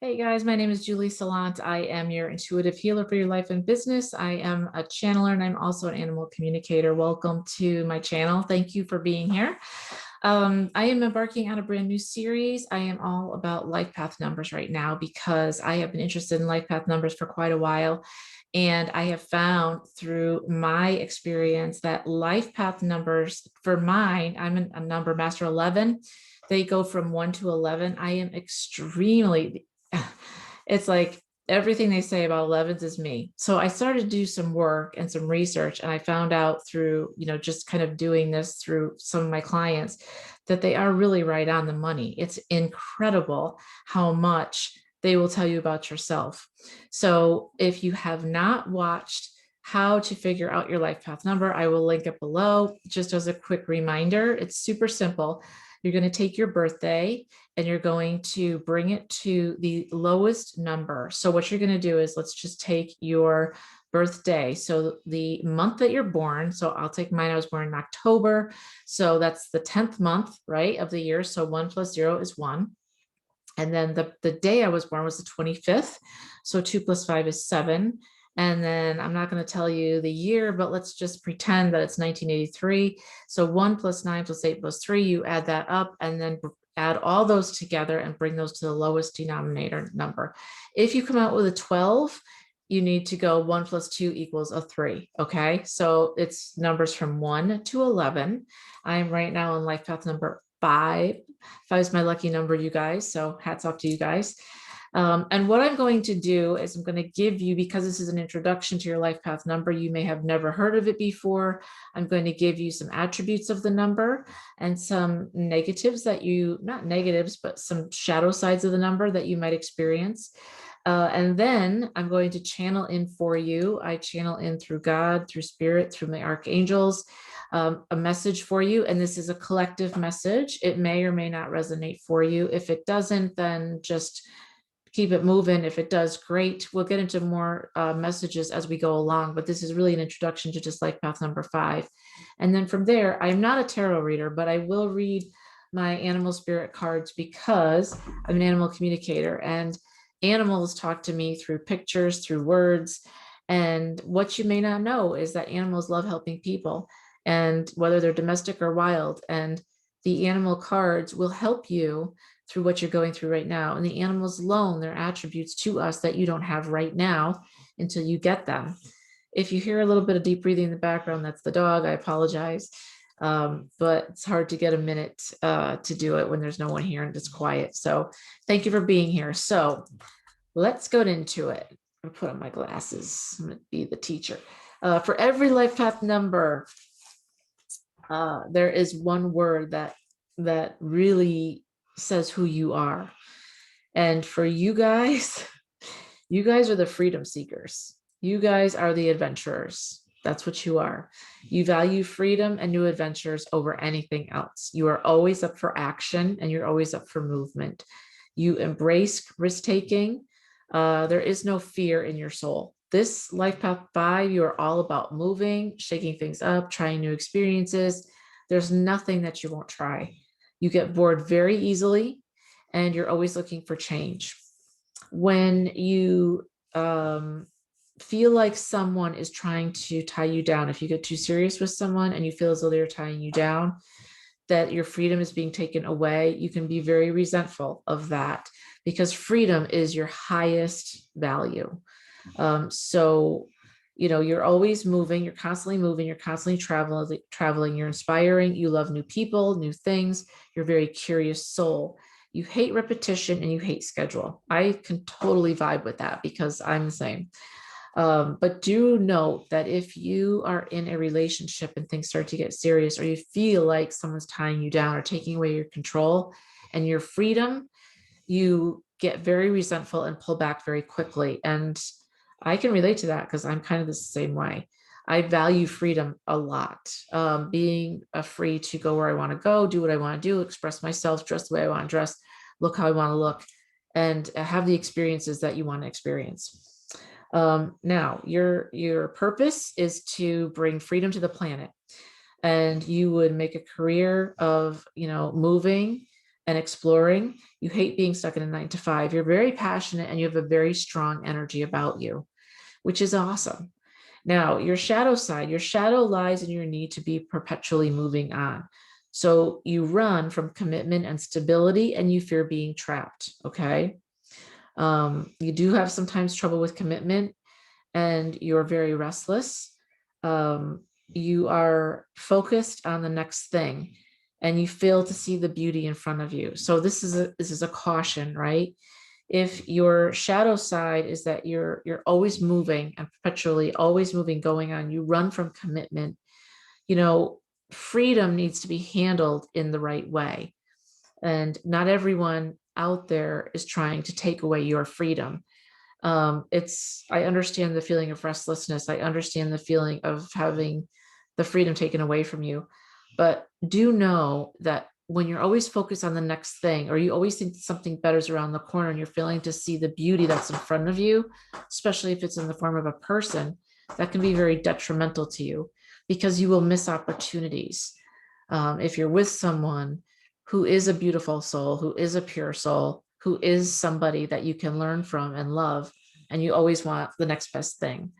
Hey guys, my name is Julie Saillant. I am your intuitive healer for your life and business. I am a channeler and I'm also an animal communicator. Welcome to my channel. Thank you for being here. I am embarking on a brand new series. I am all about life path numbers right now because I have been interested in life path numbers for quite a while. And I have found through my experience that life path numbers for mine, I'm a number master 11. They go from 1 to 11. I am extremely it's like everything they say about 11s is me. So I started to do some work and some research, and I found out through, just kind of doing this through some of my clients that they are really right on the money. It's incredible how much they will tell you about yourself. So if you have not watched how to figure out your life path number, I will link it below. Just as a quick reminder, it's super simple. You're going to take your birthday and you're going to bring it to the lowest number. So what you're going to do is, let's just take your birthday. So the month that you're born. So I'll take mine. I was born in October. So that's the 10th month, right, of the year. So 1 plus 0 is 1. And then the day I was born was the 25th. So 2 plus 5 is 7. And then I'm not going to tell you the year, but let's just pretend that it's 1983. So 1 plus 9 plus 8 plus 3, you add that up and then add all those together and bring those to the lowest denominator number. If you come out with a 12, you need to go 1 plus 2 equals a 3. Okay. So it's numbers from 1 to 11. I'm right now on life path number 5. 5 is my lucky number, you guys. So hats off to you guys. And what I'm going to do is I'm going to give you, because this is an introduction to your life path number, you may have never heard of it before. I'm going to give you some attributes of the number and some negatives that not negatives, but some shadow sides of the number that you might experience. And then I'm going to channel in for you. I channel in through God, through spirit, through my archangels, a message for you. And this is a collective message. It may or may not resonate for you. If it doesn't, then just keep it moving. If it does, great. We'll get into more messages as we go along, but this is really an introduction to just life path number 5. And then from there, I'm not a tarot reader, but I will read my animal spirit cards because I'm an animal communicator, and animals talk to me through pictures, through words. And what you may not know is that animals love helping people, and whether they're domestic or wild. And the animal cards will help you through what you're going through right now. And the animals loan their attributes to us that you don't have right now until you get them. If you hear a little bit of deep breathing in the background, that's the dog. I apologize. But it's hard to get a minute to do it when there's no one here and it's quiet. So thank you for being here. So let's go into it. I'm gonna put on my glasses. I'm gonna be the teacher. For every life path number, there is one word that really says who you are. And for you guys, you guys are the freedom seekers. You guys are the adventurers. That's what you are. You value freedom and new adventures over anything else. You are always up for action and you're always up for movement. You embrace risk taking. There is no fear in your soul. This life path 5, you are all about moving, shaking things up, trying new experiences. There's nothing that you won't try. You get bored very easily, and you're always looking for change. When you feel like someone is trying to tie you down, if you get too serious with someone and you feel as though they're tying you down, that your freedom is being taken away, you can be very resentful of that, because freedom is your highest value. So you're always moving, you're constantly moving, you're constantly traveling, you're inspiring, you love new people, new things, you're a very curious soul. You hate repetition and you hate schedule. I can totally vibe with that because I'm the same. But do note that if you are in a relationship and things start to get serious, or you feel like someone's tying you down or taking away your control and your freedom, you get very resentful and pull back very quickly. And I can relate to that because I'm kind of the same way. I value freedom a lot. Being free to go where I want to go, do what I want to do, express myself, dress the way I want to dress, look how I want to look, and have the experiences that you want to experience. Now, your purpose is to bring freedom to the planet, and you would make a career of, moving and exploring. You hate being stuck in a 9 to 5. You're very passionate and you have a very strong energy about you, which is awesome. Now, your shadow side, your shadow lies in your need to be perpetually moving on. So you run from commitment and stability and you fear being trapped. Okay. You do have sometimes trouble with commitment and you're very restless. You are focused on the next thing and you fail to see the beauty in front of you. So this is a caution, right? If your shadow side is that you're always moving and perpetually always moving going on, you run from commitment, you know, freedom needs to be handled in the right way. And not everyone out there is trying to take away your freedom. I understand the feeling of restlessness. I understand the feeling of having the freedom taken away from you. But do know that when you're always focused on the next thing, or you always think something better is around the corner and you're failing to see the beauty that's in front of you, especially if it's in the form of a person, that can be very detrimental to you because you will miss opportunities. If you're with someone who is a beautiful soul, who is a pure soul, who is somebody that you can learn from and love, and you always want the next best thing.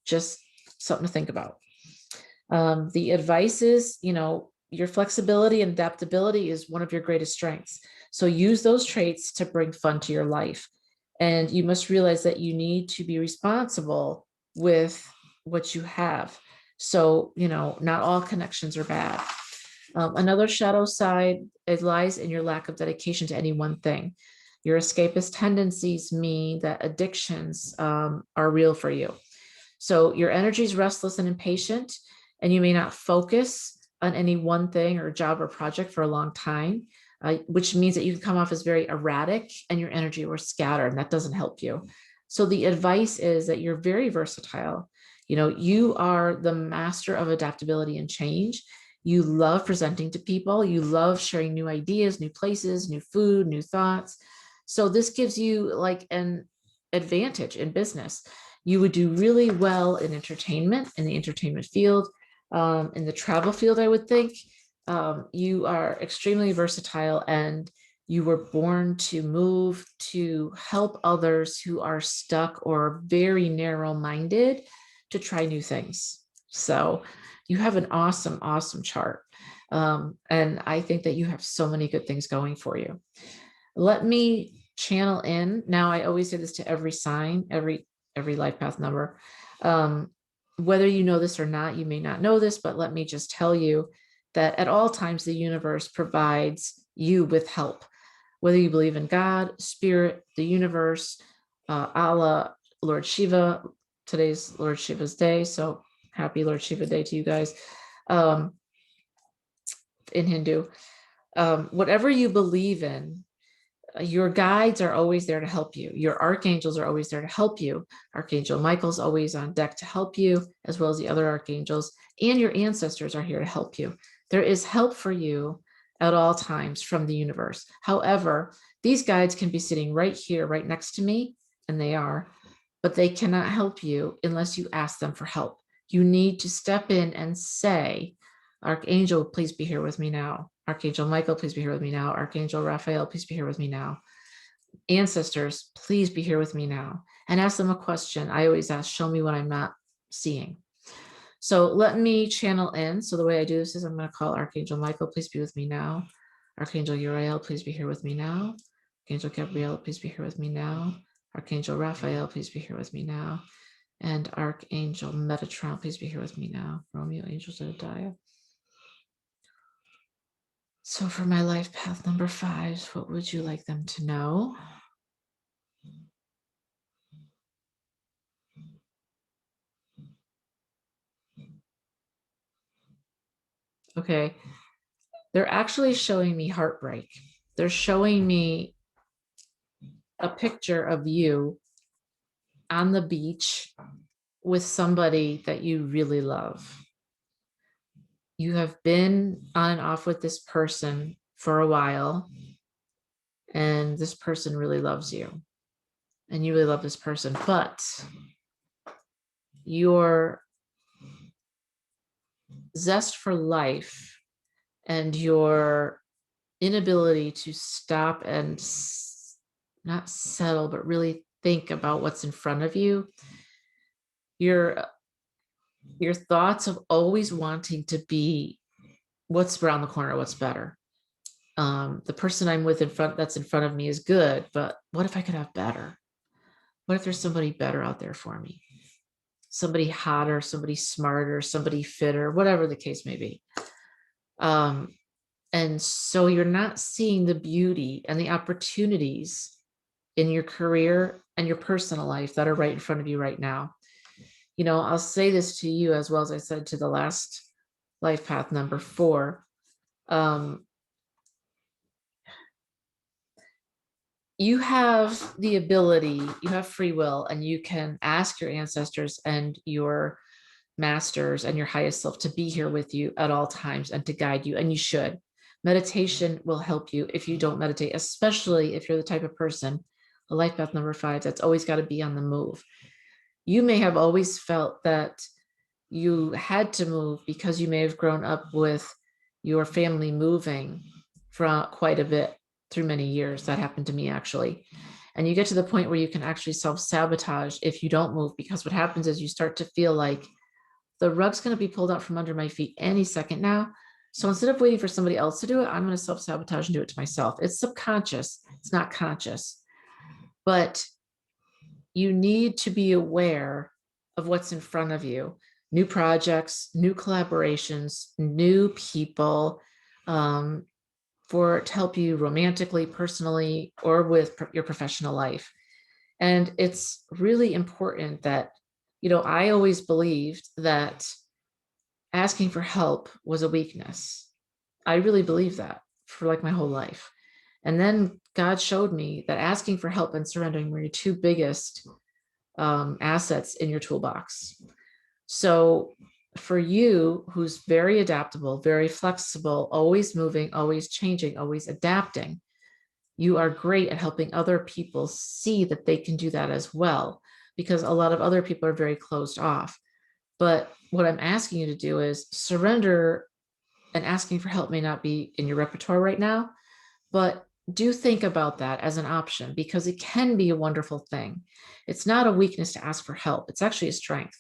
Just something to think about. The advice is, your flexibility and adaptability is one of your greatest strengths. So use those traits to bring fun to your life. And you must realize that you need to be responsible with what you have. So, not all connections are bad. Another shadow side, it lies in your lack of dedication to any one thing. Your escapist tendencies mean that addictions are real for you. So your energy is restless and impatient, and you may not focus on any one thing or job or project for a long time, which means that you can come off as very erratic and your energy will scatter, and that doesn't help you. So the advice is that you're very versatile. You are the master of adaptability and change. You love presenting to people. You love sharing new ideas, new places, new food, new thoughts. So this gives you like an advantage in business. You would do really well in entertainment, in the entertainment field, in the travel field, I would think. You are extremely versatile and you were born to move, to help others who are stuck or very narrow-minded to try new things. So you have an awesome, awesome chart. And I think that you have so many good things going for you. Let me channel in. Now, I always say this to every sign, every life path number. Whether you know this or not, you may not know this, but let me just tell you that at all times, the universe provides you with help. Whether you believe in God, spirit, the universe, Allah, Lord Shiva. Today's Lord Shiva's day, so happy Lord Shiva day to you guys. In Hindu, whatever you believe in, your guides are always there to help you. Your archangels are always there to help you. Archangel Michael's always on deck to help you, as well as the other archangels, and your ancestors are here to help you. There is help for you at all times from the universe. However, these guides can be sitting right here, right next to me, and they are, but they cannot help you unless you ask them for help. You need to step in and say, Archangel, please be here with me now. Archangel Michael, please be here with me now. Archangel Raphael, please be here with me now. Ancestors, please be here with me now. And ask them a question. I always ask, show me what I'm not seeing. So let me channel in. So the way I do this is I'm going to call Archangel Michael, please be with me now. Archangel Uriel, please be here with me now. Archangel Gabriel, please be here with me now. Archangel Raphael, please be here with me now. And Archangel Metatron, please be here with me now. Romeo, Angel Zodiac. So for my life path number 5, what would you like them to know? Okay, they're actually showing me heartbreak. They're showing me a picture of you on the beach with somebody that you really love. You have been on and off with this person for a while, and this person really loves you, and you really love this person, but your zest for life and your inability to stop and not settle, but really think about what's in front of you. Your thoughts of always wanting to be what's around the corner, what's better. The person I'm with that's in front of me is good, but what if I could have better? What if there's somebody better out there for me? Somebody hotter, somebody smarter, somebody fitter, whatever the case may be. And so you're not seeing the beauty and the opportunities in your career and your personal life that are right in front of you right now. You know, I'll say this to you as well as I said to the last life path number 4. You have the ability, you have free will, and you can ask your ancestors and your masters and your highest self to be here with you at all times and to guide you, and you should. Meditation will help you if you don't meditate, especially if you're the type of person, a life path number 5, that's always got to be on the move. You may have always felt that you had to move because you may have grown up with your family moving from quite a bit through many years. That happened to me, actually. And you get to the point where you can actually self-sabotage if you don't move, because what happens is you start to feel like the rug's going to be pulled out from under my feet any second now. So instead of waiting for somebody else to do it, I'm going to self-sabotage and do it to myself. It's subconscious. It's not conscious. But you need to be aware of what's in front of you. New projects, new collaborations, new people, to help you romantically, personally, or with your professional life. And it's really important that, you know, I always believed that asking for help was a weakness. I really believed that for like my whole life. And then God showed me that asking for help and surrendering were your 2 biggest assets in your toolbox. So for you, who's very adaptable, very flexible, always moving, always changing, always adapting, you are great at helping other people see that they can do that as well, because a lot of other people are very closed off. But what I'm asking you to do is surrender, and asking for help may not be in your repertoire right now, but do think about that as an option, because it can be a wonderful thing. It's not a weakness to ask for help. It's actually a strength,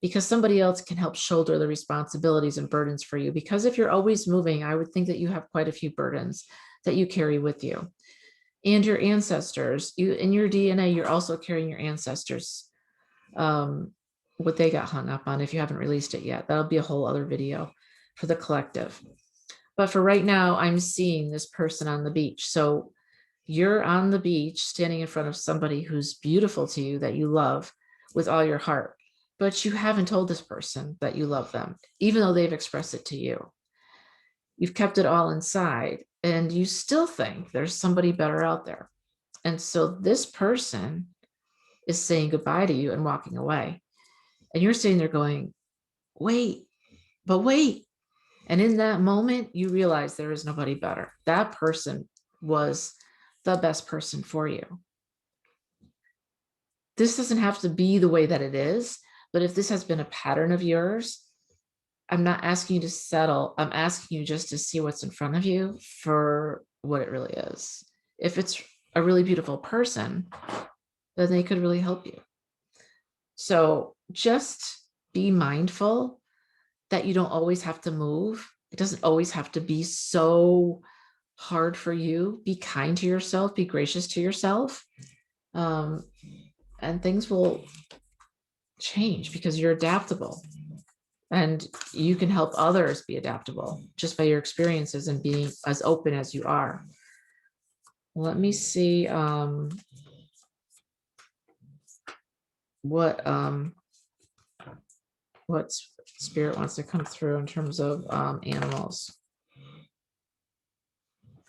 because somebody else can help shoulder the responsibilities and burdens for you. Because if you're always moving, I would think that you have quite a few burdens that you carry with you. And your ancestors, you in your DNA, you're also carrying your ancestors, what they got hung up on. If you haven't released it yet, that'll be a whole other video for the collective. But for right now, I'm seeing this person on the beach. So you're on the beach standing in front of somebody who's beautiful to you, that you love with all your heart, but you haven't told this person that you love them, even though they've expressed it to you. You've kept it all inside, and you still think there's somebody better out there. And so this person is saying goodbye to you and walking away. And you're sitting there going, wait, but wait. And in that moment, you realize there is nobody better. That person was the best person for you. This doesn't have to be the way that it is, but if this has been a pattern of yours, I'm not asking you to settle. I'm asking you just to see what's in front of you for what it really is. If it's a really beautiful person, then they could really help you. So just be mindful that you don't always have to move. It doesn't always have to be so hard for you. Be kind to yourself, be gracious to yourself. And things will change because you're adaptable, and you can help others be adaptable just by your experiences and being as open as you are. Let me see what spirit wants to come through in terms of animals.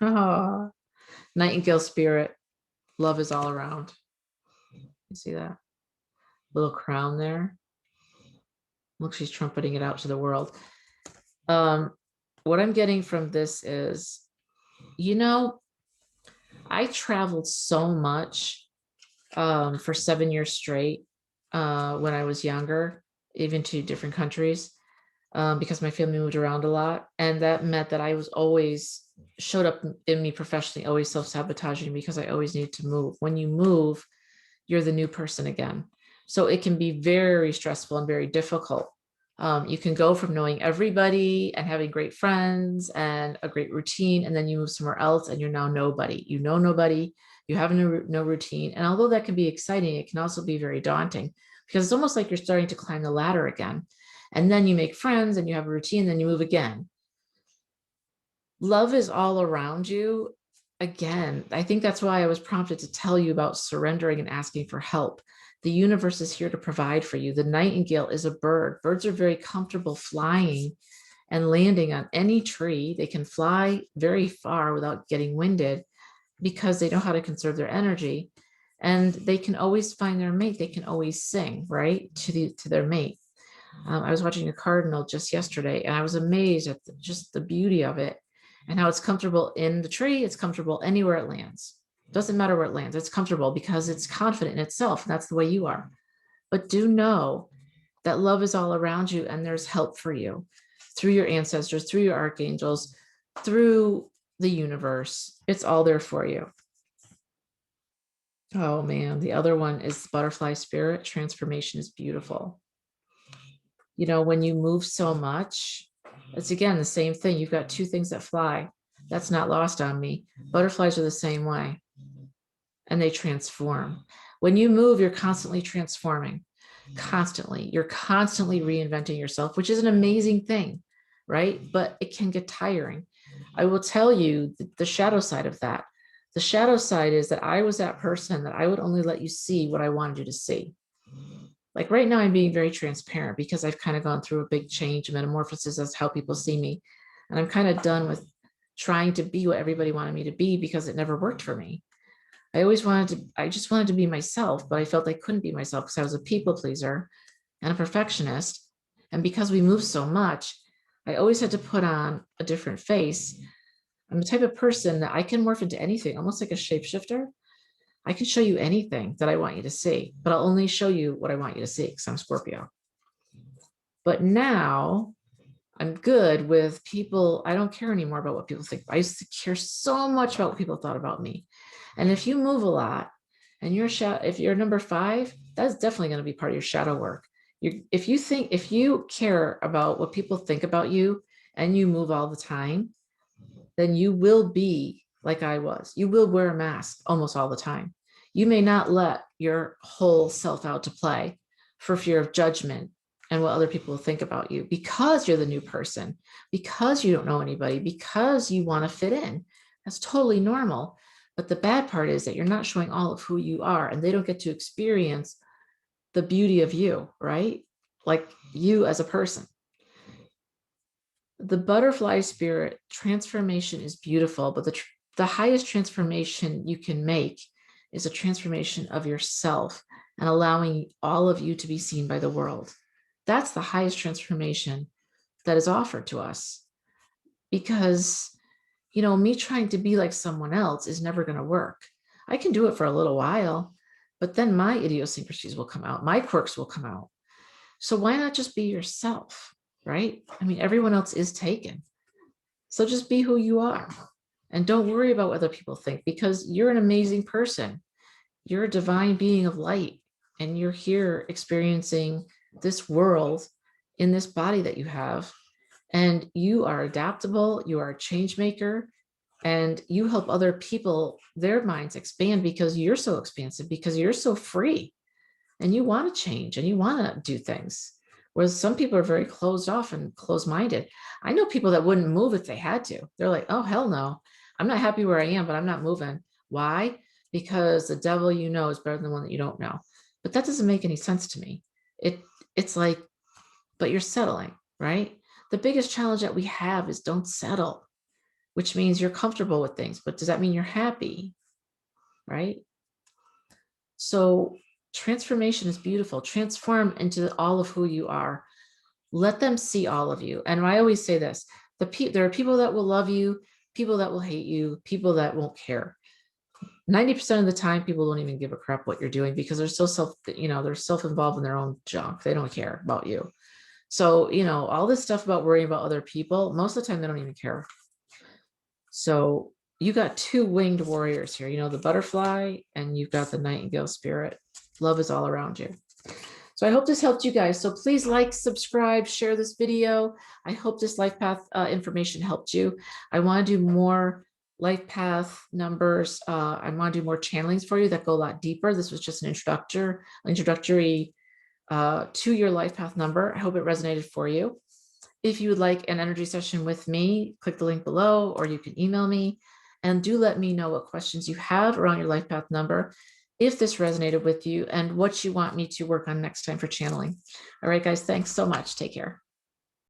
Oh, nightingale spirit, love is all around. You see that little crown there? Look, she's trumpeting it out to the world. What I'm getting from this is, you know, I traveled so much for 7 years straight when I was younger, even to different countries. because my family moved around a lot. And that meant that I was always showed up in me professionally, always self-sabotaging because I always needed to move. When you move, you're the new person again. So it can be very stressful and very difficult. You can go from knowing everybody and having great friends and a great routine, and then you move somewhere else and you're now nobody. You know nobody, you have no routine. And although that can be exciting, it can also be very daunting because it's almost like you're starting to climb the ladder again. And then you make friends and you have a routine, then you move again. Love is all around you. Again, I think that's why I was prompted to tell you about surrendering and asking for help. The universe is here to provide for you. The nightingale is a bird. Birds are very comfortable flying and landing on any tree. They can fly very far without getting winded because they know how to conserve their energy, and they can always find their mate. They can always sing, right, to their mate. I was watching a cardinal just yesterday, and I was amazed at just the beauty of it and how it's comfortable in the tree. It's comfortable anywhere it lands. Doesn't matter where it lands. It's comfortable because it's confident in itself. That's the way you are. But do know that love is all around you and there's help for you through your ancestors, through your archangels, through the universe. It's all there for you. Oh man, the other one is butterfly spirit. Transformation is beautiful. You know, when you move so much, it's again the same thing. You've got two things that fly. That's not lost on me. Butterflies are the same way, and they transform. When you move, you're constantly transforming, constantly. You're constantly reinventing yourself, which is an amazing thing, right? But it can get tiring. I will tell you the shadow side of that. The shadow side is that I was that person that I would only let you see what I wanted you to see. Like right now, I'm being very transparent because I've kind of gone through a big change, metamorphosis as how people see me. And I'm kind of done with trying to be what everybody wanted me to be because it never worked for me. I just wanted to be myself, but I felt I couldn't be myself because I was a people pleaser and a perfectionist. And because we move so much, I always had to put on a different face. I'm the type of person that I can morph into anything, almost like a shapeshifter. I can show you anything that I want you to see, but I'll only show you what I want you to see because I'm Scorpio. But now I'm good with people. I don't care anymore about what people think. I used to care so much about what people thought about me. And if you move a lot and if you're number 5, that's definitely going to be part of your shadow work. If you care about what people think about you and you move all the time, then you will be like I was. You will wear a mask almost all the time. You may not let your whole self out to play for fear of judgment and what other people think about you because you're the new person, because you don't know anybody, because you want to fit in. That's totally normal. But the bad part is that you're not showing all of who you are, and they don't get to experience the beauty of you, right? Like you as a person. The butterfly spirit transformation is beautiful, but the highest transformation you can make is a transformation of yourself and allowing all of you to be seen by the world. That's the highest transformation that is offered to us because, me trying to be like someone else is never going to work. I can do it for a little while, but then my idiosyncrasies will come out. My quirks will come out. So why not just be yourself, right? I mean, everyone else is taken. So just be who you are and don't worry about what other people think because you're an amazing person. You're a divine being of light and you're here experiencing this world in this body that you have. And you are adaptable, you are a change maker, and you help other people, their minds expand because you're so expansive, because you're so free and you want to change and you want to do things. Whereas some people are very closed off and closed minded. I know people that wouldn't move if they had to. They're like, oh, hell no. I'm not happy where I am, but I'm not moving. Why? Because the devil you know is better than the one that you don't know. But that doesn't make any sense to me. It's like, but you're settling, right? The biggest challenge that we have is don't settle, which means you're comfortable with things. But does that mean you're happy? Right? So transformation is beautiful. Transform into all of who you are. Let them see all of you. And I always say this, there are people that will love you, people that will hate you, people that won't care. 90% of the time, people don't even give a crap what you're doing because they're so they're self-involved in their own junk. They don't care about you. So, you know, all this stuff about worrying about other people, most of the time they don't even care. So you got two winged warriors here, you know, the butterfly and you've got the nightingale spirit. Love is all around you. So I hope this helped you guys. So please like, subscribe, share this video. I hope this life path information helped you. I want to do more life path numbers. I want to do more channelings for you that go a lot deeper. This was just an introductory to your life path number. I hope it resonated for you. If you would like an energy session with me, click the link below, or you can email me. And do let me know what questions you have around your life path number, if this resonated with you, and what you want me to work on next time for channeling. All right, guys, thanks so much. Take care.